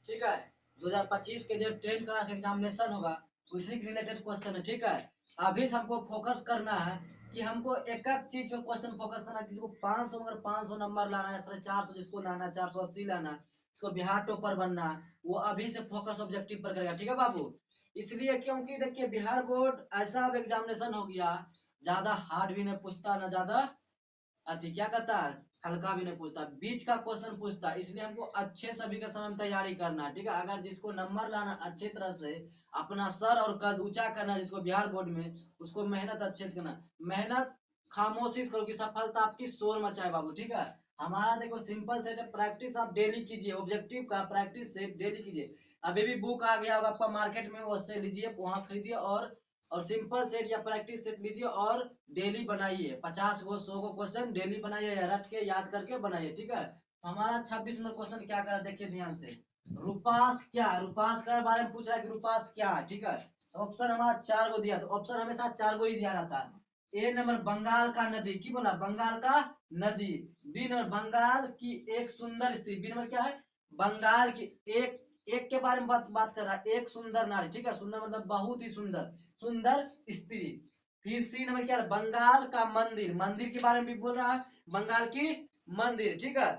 ठीक है। 2025 के जो 10 क्लास एग्जामिनेशन होगा उसी के रिलेटेड क्वेश्चन है। ठीक है, अभी से हमको फोकस करना है कि हमको एक एक चीज पे क्वेश्चन फोकस करना है। किसी को 500 मगर 500 नंबर लाना है, 450 जिसको लाना है, 480 लाना है, इसको बिहार टॉपर बनना है, वो अभी से फोकस ऑब्जेक्टिव पर करेगा। ठीक है बाबू, इसलिए क्योंकि देखिए बिहार बोर्ड ऐसा अब एग्जामिनेशन हो गया, ज्यादा हार्ड भी नहीं पूछता ना ज्यादा अति क्या कहता है हल्का भी नहीं पूछता, बीच का क्वेश्चन पूछता है। इसलिए हमको अच्छे सभी का समय में तैयारी करना है। ठीक है, अगर जिसको नंबर लाना अच्छे तरह से अपना सर और कद ऊंचा करना है, जिसको बिहार बोर्ड में, उसको मेहनत अच्छे से करना, मेहनत खामोशी से करो कि सफलता आपकी शोर मचाए बाबू। ठीक है, हमारा देखो सिंपल सेट है, प्रैक्टिस आप डेली कीजिए, ऑब्जेक्टिव का प्रैक्टिस सेट डेली कीजिए। अभी भी बुक आ गया होगा आपका मार्केट में, उससे लीजिए, वहां से खरीदिए और सिंपल सेट या प्रैक्टिस सेट लीजिए और डेली बनाइए। 50 को 100 को क्वेश्चन डेली बनाइए, या रट के याद करके बनाइए। ठीक है, हमारा 26 नंबर क्वेश्चन क्या करा देखिए ध्यान से। रुपास क्या, रुपास के बारे में पूछ रहा है कि रुपास क्या है। ठीक है, ऑप्शन हमारा 4 को दिया, तो ऑप्शन हमेशा 4 को ही दिया जाता है। ए नंबर बंगाल का नदी, की बोला बंगाल का नदी। बी नंबर बंगाल की एक सुंदर स्त्री, बी नंबर क्या है बंगाल की एक, एक के बारे में बात कर रहा है, एक सुंदर नारी। ठीक है, सुंदर मतलब बहुत ही सुंदर, सुंदर स्त्री। फिर सी नंबर क्या है बंगाल का मंदिर, मंदिर के बारे में भी बोल रहा है, बंगाल की मंदिर। ठीक है,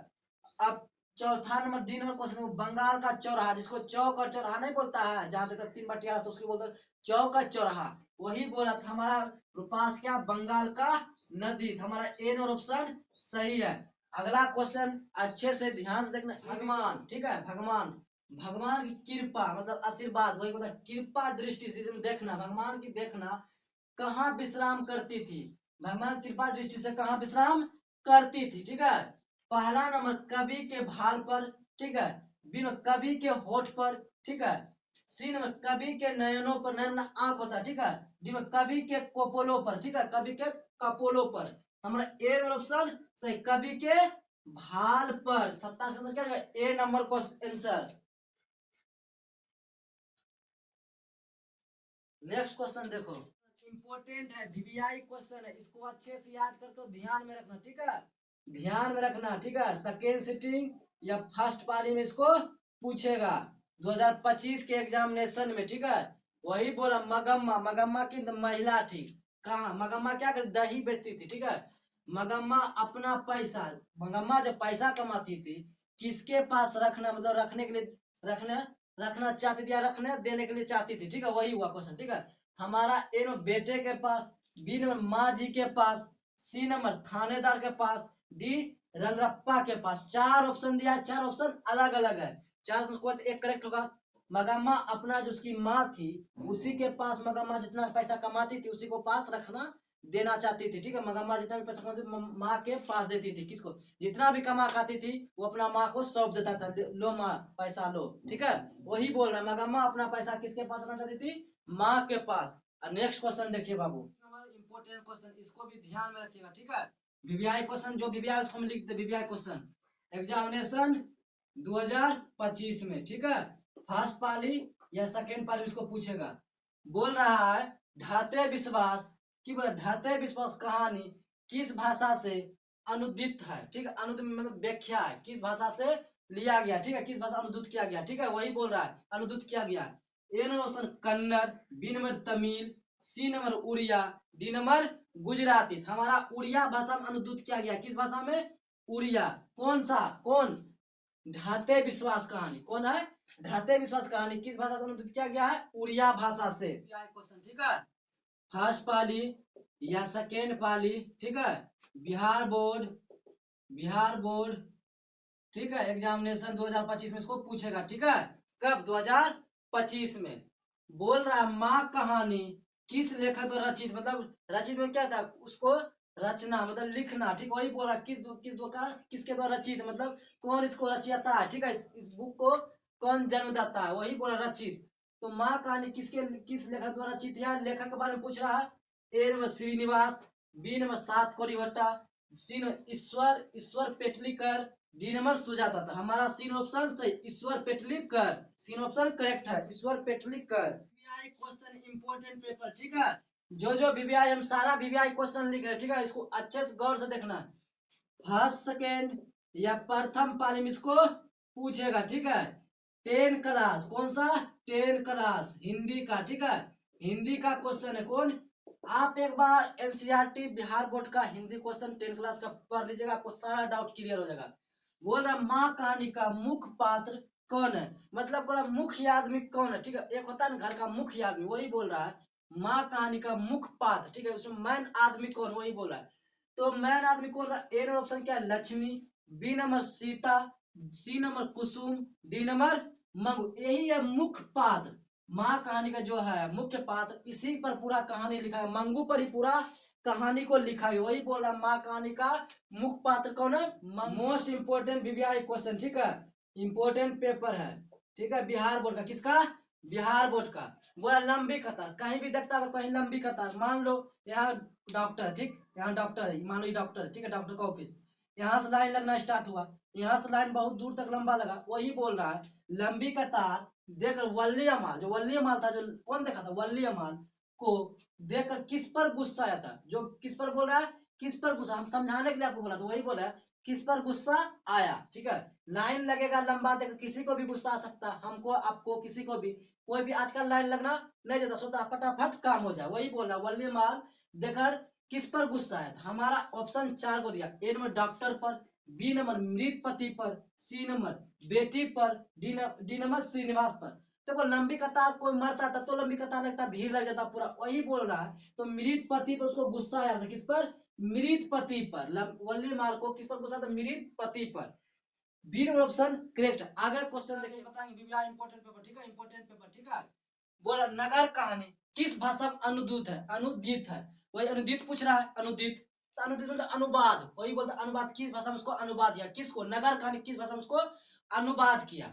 अब चौथा number D number question, Bengal का चौराहा, जिसको चौक और चौराहा नहीं बोलता है, जहां तक 3 बटिया तो उसको बोलते चौक का चौराहा, वही बोला था हमारा। रुपास क्या बंगाल का नदी, हमारा ए नंबर ऑप्शन सही है। अगला क्वेश्चन अच्छे से ध्यान से देखना, भगवान। ठीक है, भगवान, भगवान की कृपा मतलब आशीर्वाद, वही बोलता कृपा दृष्टि, जिसमें देखना भगवान की देखना कहाँ विश्राम करती थी, भगवान कृपा दृष्टि से कहाँ विश्राम करती थी। ठीक है, पहला नंबर कवि के भाल पर। ठीक है, बी नंबर कवि के होठ पर। ठीक है, सी नंबर कवि के नयनों पर, नयन आंख होता है। ठीक है, डी नंबर कवि के कपोलों पर। ठीक है, कवि के कपोलों पर, हमारा ए नंबर ऑप्शन सही, कवि के भाल पर। 27 क्या ए नंबर को आंसर। नेक्स्ट क्वेश्चन देखो, इंपॉर्टेंट है, वीवीआई क्वेश्चन है, इसको अच्छे से याद करके ध्यान में रखना। ठीक है, ध्यान में रखना। ठीक है, सेकेंड सिटिंग या फर्स्ट पारी में इसको पूछेगा 2025 के एग्जामिनेशन में। ठीक है, वही बोला मगम्मा, मगम्मा की महिला थी, कहा मगम्मा क्या कर दही बेचती थी। ठीक है, मगम्मा अपना पैसा, मगम्मा जब पैसा कमाती थी किसके पास रखना, मतलब रखने के लिए, रखना रखना चाहती थी या रखने देने के लिए चाहती थी। ठीक है, वही हुआ क्वेश्चन। ठीक है, हमारा ए नंबर बेटे के पास, बी नंबर माँ जी के पास, सी नंबर थानेदार के पास, डी रंगरप्पा के पास। 4 ऑप्शन दिया है, 4 ऑप्शन अलग अलग है, 4 ऑप्शन को एक करेक्ट होगा। मगम्मा अपना जो उसकी माँ थी उसी के पास, मगम्मा जितना पैसा कमाती थी उसी को पास रखना देना चाहती थी। ठीक है, मगम्मा जितना भी पैसा कमाती थी माँ के पास देती थी, किसको जितना भी कमा खाती थी वो अपना माँ को सौंप देता था, लो माँ पैसा लो। ठीक है, वही बोल रहा है मगम्मा अपना पैसा किसके पास रखना चाहती थी, माँ के पास। नेक्स्ट क्वेश्चन देखिए बाबू, इंपोर्टेंट क्वेश्चन, इसको भी ध्यान में रखिएगा। ठीक है, वीवीआई क्वेश्चन, जो वीवीआई उसको हम लिख दे, वीवीआई क्वेश्चन एग्जामिनेशन 2025 में। ठीक है, फर्स्ट पाली या सेकेंड पाली उसको पूछेगा। बोल रहा है ढाते विश्वास की, बोला ढाते विश्वास कहानी किस भाषा से अनुदित है। ठीक है, अनुदित मतलब व्याख्या है, किस भाषा से लिया गया। ठीक है, किस भाषा अनुदित किया गया। ठीक है, वही बोल रहा है अनुदित किया गया। A number option Kannada, B number Tamil, C number Odia, D number Gujarati. हमारा उड़िया भाषा में अनुदित किया गया, किस भाषा में उड़िया। कौन सा, कौन ढाते विश्वास कहानी, कौन है ढाते विश्वास कहानी किस भाषा से अनुदित किया गया है, उड़िया भाषा से। क्वेश्चन ठीक है, फर्स्ट पाली या सेकेंड पाली। ठीक है, बिहार बोर्ड, बिहार बोर्ड। ठीक है, एग्जामिनेशन 2025 में इसको पूछेगा। ठीक है, कब 2025 में। बोल रहा माँ कहानी किस लेखक द्वारा रचित, मतलब रचित में क्या था उसको रचना मतलब लिखना। ठीक, वही बोला किसके द्वारा रचित मतलब कौन इसको रचियाता है। ठीक है, इस बुक को कौन जन्मदाता है, वही बोला रचित। तो माँ कहानी किस लेखक द्वारा रचित है, लेखक के बारे में पूछ रहा है। A number Srinivas, B number सात कोरिहोटा, C number Ishwar Ishwar Petlikar, D number Sujata था। हमारा सीन ऑप्शन सही, Ishwar Petlikar, C option correct है, Ishwar Petlikar. VVI question important paper. ठीक है, जो वीवीआई हम सारा वीवीआई क्वेश्चन लिख रहे हैं। ठीक है, इसको अच्छे से गौर से देखना, फर्स्ट सेकेंड या प्रथम पाली में इसको पूछेगा। ठीक है, 10 क्लास, कौन सा 10 क्लास हिंदी का, ठीक है, हिंदी का क्वेश्चन है। कौन, आप एक बार एनसीईआरटी बिहार बोर्ड का हिंदी क्वेश्चन 10 क्लास का पढ़ लीजिएगा, आपको सारा डाउट क्लियर हो जाएगा। बोल रहा माँ कहानी का मुख्य पात्र कौन है, मतलब बोला मुख्य आदमी कौन है, ठीक है, एक होता है ना घर का मुख्य आदमी, वही बोल रहा है माँ कहानी का मुख्य पात्र, ठीक है, उसमें मैन आदमी कौन, वही बोल रहा है। तो मैन आदमी कौन था, ए नंबर ऑप्शन क्या है Lakshmi, B number Sita, C number Kusum, D number Mangu, यही है मुख्य पात्र। माँ कहानी का जो है मुख्य पात्र, इसी पर पूरा कहानी लिखा है, मंगू पर ही पूरा कहानी को लिखा है, वही बोल रहा माँ कहानी का मुख्य पात्र कौन है, मोस्ट इंपोर्टेंट वीवीआई क्वेश्चन, ठीक है, इंपोर्टेंट पेपर है, ठीक है, बिहार बोर्ड का, किसका, बिहार बोर्ड का। बोला लंबी कतार, कहीं भी देखता है कहीं लंबी कतार, मान लो यहाँ डॉक्टर, ठीक, यहाँ डॉक्टर है, मान लो डॉक्टर है, ठीक है, डॉक्टर का ऑफिस, यहाँ से लाइन लगना स्टार्ट हुआ, यहाँ से लाइन बहुत दूर तक लंबा लगा, वही बोल रहा है लंबी कतार देखकर वल्ली अमाल, जो वल्ली अमाल था, जो कौन देखा था, वल्ली अमाल को देखकर किस पर गुस्सा आया था, जो किस पर बोल रहा है, किस पर गुस्सा, हम समझाने के लिए आपको बोला था, वही बोला है किस पर गुस्सा आया, ठीक है, लाइन लगेगा लंबा देखकर किसी को भी गुस्सा आ सकता है, हमको आपको किसी को भी, कोई भी आजकल लाइन लगना नहीं चाहता, सोता फटाफट काम हो जाए, वही बोल रहा वल्ली माल देखकर किस पर गुस्सा है, हमारा ऑप्शन 4 को दिया, ए नंबर डॉक्टर पर, बी नंबर मृत पति पर, सी नंबर बेटी पर, डी नंबर श्रीनिवास पर। देखो लंबी कतार कोई मरता तब तो लंबी कतार लगता, भीड़ लग जाता पूरा, वही बोल रहा है तो मृत पति पर उसको गुस्सा आया था, किस पर, मृत पति पर, वल्ली माल को किस पर गुस्सा था, मृत पति पर। बी नंबर ऑप्शन करेक्ट है। आगे क्वेश्चन देखिए, बताएंगे बीबीआई इंपॉर्टेंट पेपर, ठीक है, इंपॉर्टेंट पेपर, ठीक है। बोला नगर कहानी किस भाषा में अनुदित है, अनुदित है, वही अनुदित पूछ रहा है, अनुदित, तो अनुदित मतलब अनुवाद, वही बोलता अनुवाद, किस भाषा में उसको अनुवाद किया, किसको, नगर कहानी किस भाषा में उसको अनुवाद किया।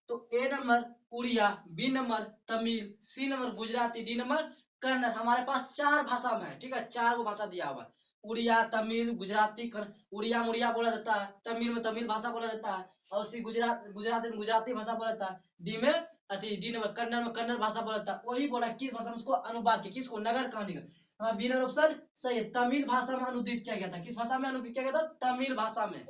तो A number Odia, B number Tamil, C number Gujarati, D number Kannada. हमारे पास 4 भाषा में है, ठीक है, 4 भाषा दिया हुआ है, उड़िया, तमिल, गुजराती, उड़िया में उड़िया बोला जाता है, तमिल में तमिल भाषा बोला जाता है, और सी गुजराती में गुजराती भाषा बोला जाता है, डी में डी नंबर कन्नड़ में कन्नड़ भाषा बोला जाता है, वही बोला किस भाषा में उसको अनुवाद किया, किसको, नगर कहानी का। हमारा बी नंबर ऑप्शन सही है, तमिल भाषा में अनुदित किया गया था, किस भाषा में अनुदित किया गया था, तमिल भाषा में।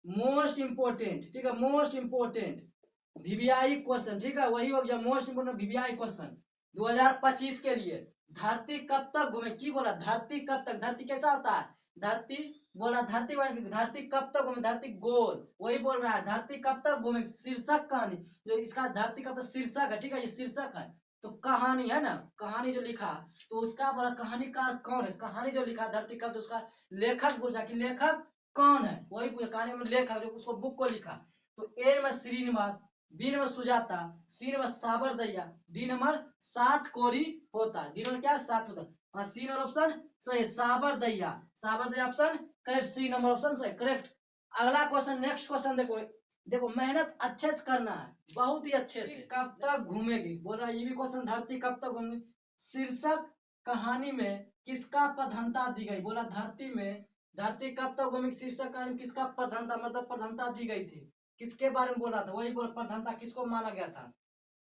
मोस्ट इंपोर्टेंट, ठीक है, मोस्ट इंपोर्टेंट वीवीआई क्वेश्चन, ठीक है, वही हो गया मोस्ट इंपोर्टेंट वीवीआई क्वेश्चन 2025 के लिए। धरती कब तक घूमे, की बोला धरती कब तक, धरती कैसा होता है, धरती बोला धरती, धरती कब तक घूमे, धरती गोल, वही बोल रहा है धरती कब तक घूमे, शीर्षक कहानी, जो इसका धरती कब तक शीर्षक है, ठीक है, ये शीर्षक है, तो कहानी है ना, कहानी जो लिखा, तो उसका बोला कहानीकार कौन है, कहानी जो लिखा धरती कब, तो उसका लेखक पूछा कि लेखक कौन है, वही पूछा कहानी में लेखक जो उसको बुक को लिखा। तो A number Srinivas, B number Sujata, C number साबर दैया, डी नंबर सात कोरी होता, डी नंबर क्या सात होता, हाँ सी नंबर ऑप्शन सही, साबर दैया, साबर दैया option correct, C number option सही करेक्ट। अगला क्वेश्चन, नेक्स्ट क्वेश्चन देखो, देखो मेहनत अच्छे से करना है, बहुत ही अच्छे से, कब तक घूमेगी, बोल रहा ये भी क्वेश्चन, धरती कब तक घूमेगी, शीर्षक कहानी में किसका प्रधानता दी गई, बोला धरती में, धरती कब तक घूमेगी शीर्षक कहानी में किसका प्रधानता, मतलब प्रधानता दी गई थी, किसके बारे में बोल रहा था, वही बोल प्रधानता किसको माना गया था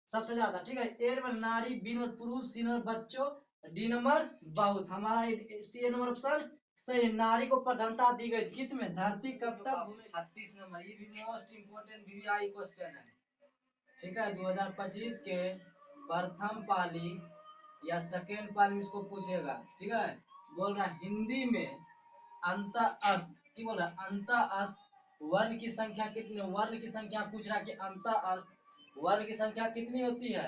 सबसे ज्यादा, ठीक है, ए नंबर नारी, बी नंबर पुरुष, सी नंबर बच्चों, डी नंबर बहुत, हमारा सी नंबर ऑप्शन सही, नारी को प्रधानता दी गई थी, किसमें, धरती कब तक, 36 नंबर, ये भी मोस्ट इंपोर्टेंट वीवीआई क्वेश्चन है, ठीक है, 2025 के प्रथम पाली या सेकेंड पाली में इसको पूछेगा, ठीक है, बोल रहा हिंदी में अंत अस्त, की बोल रहा अंत अस्त वर्ण की संख्या कितनी, वर्ण की संख्या पूछ रहा कि अंत अस्त वर्ण की संख्या कितनी होती है,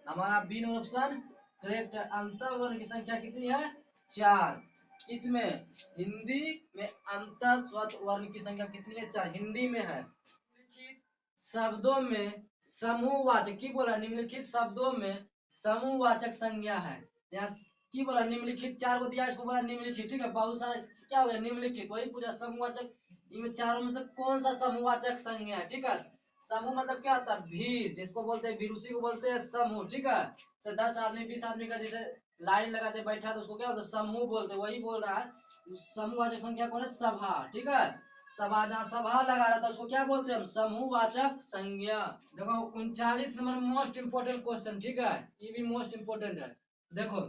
हमारा बी नंबर ऑप्शन करेक्ट है, अंत वर्ण की संख्या कितनी है, 4। इसमें हिंदी में अंत स्वत वर्ण की संख्या कितनी है, 4 हिंदी में है। निम्नलिखित शब्दों में समूहवाचक, की बोला निम्नलिखित शब्दों में समूहवाचक संज्ञा है, यहाँ की बोला निम्नलिखित 4 को दिया, इसको बोला निम्नलिखित, ठीक है, बहुत सारा क्या हो गया निम्नलिखित, वही पूछा समूहवाचक, इनमें चारों में से कौन सा समूहवाचक संज्ञा है, ठीक है, समूह मतलब क्या होता है, भीड़, जिसको बोलते हैं भीड़ उसी को बोलते हैं समूह, ठीक है, तो 10 आदमी 20 आदमी का जैसे लाइन लगाते बैठा तो उसको क्या बोलते हैं समूह बोलते हैं, वही बोल रहा है समूहवाचक संख्या कौन है, सभा, ठीक है, सभा, जहाँ सभा लगा रहा था उसको क्या बोलते हैं हम, समूहवाचक संज्ञा। देखो 39 नंबर मोस्ट इंपोर्टेंट क्वेश्चन, ठीक है, ये भी मोस्ट इंपोर्टेंट है, देखो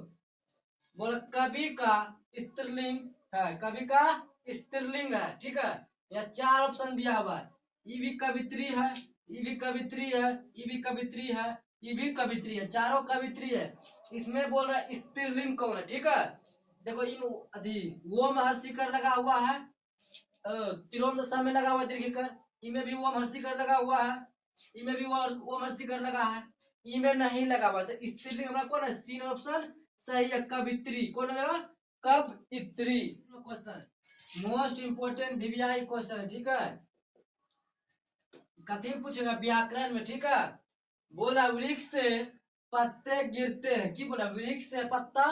बोला कवि का स्त्रीलिंग है, कवि का स्त्रीलिंग है, ठीक है, या 4 ऑप्शन दिया हुआ है, ये भी कवित्री है, ये भी कवित्री है, ये भी कवित्री है, ये भी कवित्री है, चारों कवित्री है। इसमें बोल रहा है स्त्रीलिंग कौन है, ठीक है। देखो इन अधी वो महर्षि कर लगा हुआ है, तिरोम दशा में लगा हुआ है दीर्घ कर, इनमें भी वो महर्षि कर लगा हुआ है, इनमें भी वो महर्षि कर लगा है, इनमें नहीं लगा हुआ। तो स्त्रीलिंग हमारा कौन है, सी ऑप्शन सही है, कवित्री। कौन लगा, कवित्री। Question most important VVI question है, ठीक है। कथी पूछेगा, व्याकरण में, ठीक है। बोला वृक्ष से पत्ते गिरते हैं, की बोला, वृक्ष से पत्ता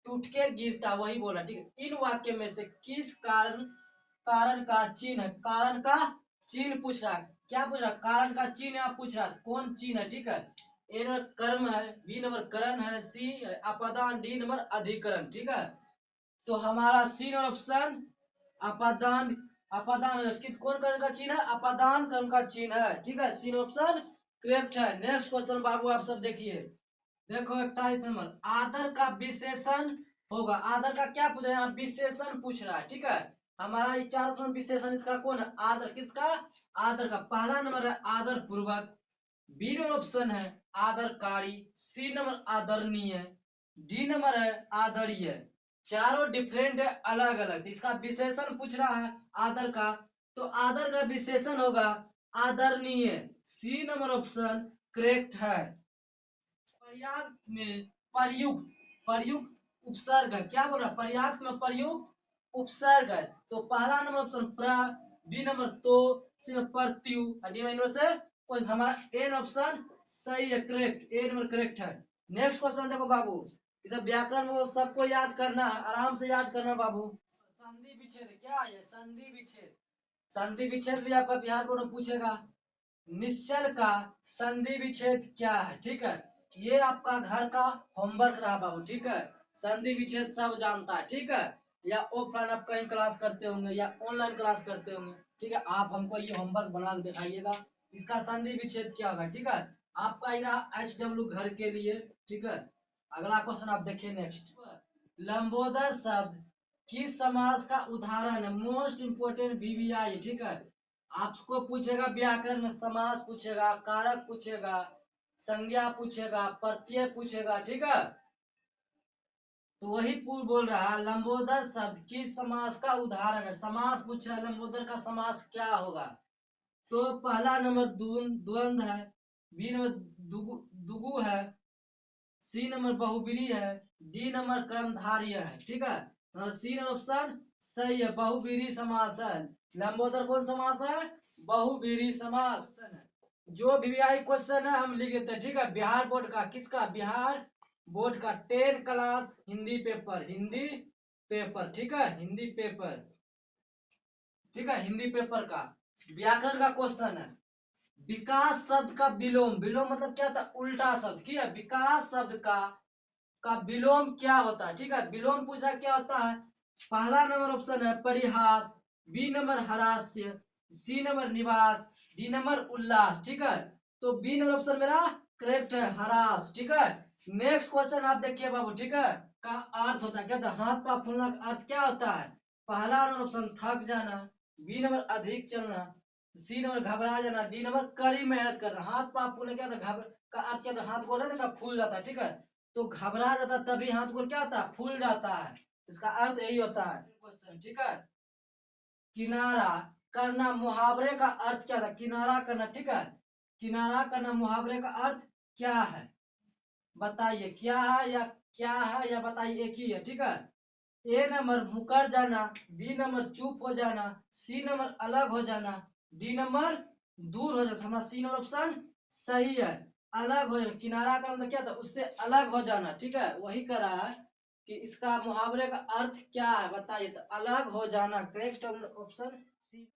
टूट के गिरता, वही बोला, ठीक है। इन वाक्य में से किस कारण, कारण का चिन्ह है, कारण का चिन्ह पूछ रहा है। क्या पूछ रहा, कारण का चिन्ह आप पूछ रहा है, कौन चिन्ह है, ठीक है। ए नंबर कर्म है, बी नंबर करण है, सी अपादान, डी नंबर अधिकरण, ठीक है। तो हमारा सी ऑप्शन अपादान, अपादान कौन कर्म का चिन्ह है, अपादान कर्म का चिन्ह है, ठीक है। सी ऑप्शन करेक्ट है। नेक्स्ट क्वेश्चन बाबू आप सब देखिए, देखो 41 नंबर, आदर का विशेषण होगा। आदर का क्या पूछ रहा है यहाँ, विशेषण पूछ रहा है, ठीक है। हमारा ये चार ऑप्शन विशेषण, इसका कौन है, आदर, किसका, आदर का। पहला नंबर है आदर पूर्वक, बी नंबर ऑप्शन है आदरकारी, सी नंबर आदरणीय, डी नंबर है आदरणीय। चारों डिफरेंट है, अलग अलग। इसका विशेषण पूछ रहा है आदर का, तो आदर का विशेषण होगा आदरणीय, सी नंबर ऑप्शन करेक्ट है। पर्याप्त में प्रयुक्त, प्रयुक्त उपसर्ग है, क्या बोल रहा है, पर्याप्त में प्रयुक्त उपसर्ग है। तो पहला नंबर ऑप्शन प्र, बी नंबर तो, सी नंबर प्रत्यु, डी नंबर से कोई, हमारा ए ऑप्शन सही है, करेक्ट, ए नंबर करेक्ट है। नेक्स्ट क्वेश्चन देखो बाबू, इसे व्याकरण वो सबको याद करना है, आराम से याद करना बाबू। संधि विच्छेद क्या है, संधि विच्छेद, संधि विच्छेद भी आपका बिहार बोर्ड में पूछेगा। निश्चल का संधि विच्छेद क्या है, ठीक है। ये आपका घर का होमवर्क रहा बाबू, ठीक है। संधि विच्छेद सब जानता है, ठीक है। या ऑफलाइन आप कहीं क्लास करते होंगे या ऑनलाइन क्लास करते होंगे, ठीक है। आप हमको ये होमवर्क बना के दिखाइएगा, इसका संधि विच्छेद क्या होगा, ठीक है। आपका ये रहा HW घर के लिए, ठीक है। अगला क्वेश्चन आप देखिए नेक्स्ट, लंबोदर शब्द किस समास का उदाहरण है, मोस्ट इंपोर्टेंट वीवीआई, ठीक है। आपको पूछेगा व्याकरण में, समास पूछेगा, कारक पूछेगा, संज्ञा पूछेगा, प्रत्यय पूछेगा, ठीक है। तो वही पूर्व बोल रहा है लंबोदर शब्द किस समास का उदाहरण है, समास पूछ रहा है, लंबोदर का समास क्या होगा। तो पहला नंबर द्वंद है, बी नंबर दुगु है, सी नंबर बहुब्रीहि है, डी नंबर कर्मधारय है, ठीक है। तो सी ऑप्शन सही है, बहुब्रीहि समास है। लंबोदर कौन समास है, बहुब्रीहि समास है। जो वीवीआई क्वेश्चन है हम लिख देते हैं, ठीक है। बिहार बोर्ड का, किसका, बिहार बोर्ड का 10 class Hindi paper, Hindi paper, ठीक है, हिंदी पेपर, ठीक है, हिंदी पेपर का व्याकरण का क्वेश्चन है। विकास शब्द का विलोम, विलोम मतलब क्या होता है, उल्टा शब्द, क्या है, विकास शब्द का विलोम क्या होता है, ठीक है। विलोम पूछा क्या होता है, पहला नंबर ऑप्शन है परिहास, बी नंबर हरास्य, सी नंबर निवास, डी नंबर उल्लास, ठीक है। तो बी नंबर ऑप्शन मेरा करेक्ट है, हरास, ठीक है। नेक्स्ट क्वेश्चन आप देखिए बाबू, ठीक है। का अर्थ होता है, क्या होता है, हाथ पांव फूलना का अर्थ क्या होता है। पहला नंबर ऑप्शन थक जाना, बी नंबर अधिक चलना, सी नंबर घबरा जाना, डी नंबर कड़ी मेहनत करना। हाथ पांव फूलना क्या होता है, का अर्थ क्या होता है, हाथ गोल है फूल जाता है, ठीक है। तो घबरा जाता है तभी हाथ गोल क्या होता है, फूल जाता है, इसका अर्थ यही होता है क्वेश्चन, ठीक है। किनारा करना, मुहावरे का अर्थ क्या था, किनारा करना, ठीक है। किनारा करना मुहावरे का अर्थ क्या है, बताइए, क्या है या क्या है, या बताइए, एक ही है, ठीक है। ए नंबर मुकर जाना, बी नंबर चुप हो जाना, सी नंबर अलग हो जाना, डी नंबर दूर हो जाना। हमारा सी नंबर ऑप्शन सही है, अलग हो जाना। किनारा का मतलब क्या था, उससे अलग हो जाना, ठीक है। वही करा है कि इसका मुहावरे का अर्थ क्या है, बताइए। तो अलग हो जाना, करेक्ट ऑप्शन सी।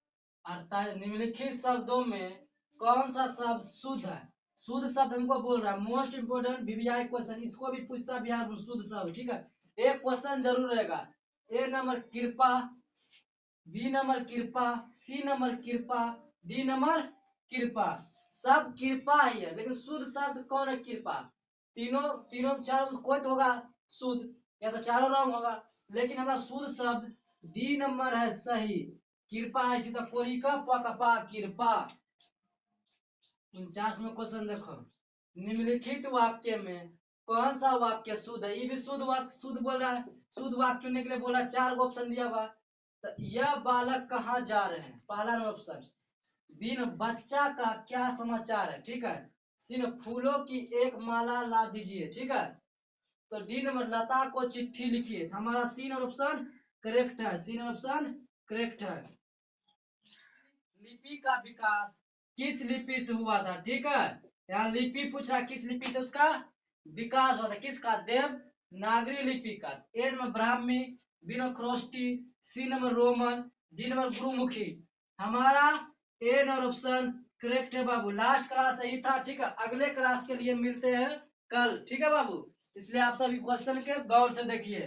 अर्थात निम्नलिखित शब्दों में कौन सा शब्द शुद्ध है, शुद्ध शब्द हमको बोल रहा है, मोस्ट इंपोर्टेंट वीवीआई क्वेश्चन, इसको भी पूछता है बिहार में, शुद्ध शब्द, ठीक है। एक क्वेश्चन जरूर रहेगा, ए नंबर कृपा, बी नंबर कृपा, सी नंबर कृपा, डी नंबर कृपा। सब कृपा ही है, लेकिन शुद्ध शब्द कौन है, कृपा। तीनों तीनों चारों में कोई तो होगा शुद्ध, या तो चारों रंग होगा, लेकिन हमारा शुद्ध शब्द डी नंबर है सही, कृपा। इसी तो कोरी का पा कृपा। 49 में क्वेश्चन देखो, निम्नलिखित वाक्य में कौन सा वाक्य शुद्ध है? ये भी शुद्ध वाक्य, शुद्ध बोल रहा है, शुद्ध वाक्य चुनने के लिए बोला, 4 गो ऑप्शन दिया हुआ। तो यह बालक कहाँ जा रहे हैं? पहला ऑप्शन, बिन बच्चा का क्या समाचार है, ठीक है। सिन फूलों की एक माला ला दीजिए, ठीक है। तो डी नंबर, लता को चिट्ठी लिखिए। हमारा सी नंबर ऑप्शन करेक्ट है, सी नंबर ऑप्शन करेक्ट है। लिपि का विकास किस लिपि से हुआ था, ठीक है। यहाँ लिपि पूछ रहा, किस लिपि से उसका विकास हुआ था, किसका? देवनागरी लिपि का। A number Brahmi, B number Kharosthi, C number Roman, D number Gurmukhi. हमारा ए नंबर ऑप्शन करेक्ट है बाबू। लास्ट क्लास यही था, ठीक है। अगले क्लास के लिए मिलते हैं कल, ठीक है बाबू। इसलिए आप सभी क्वेश्चन के गौर से देखिए।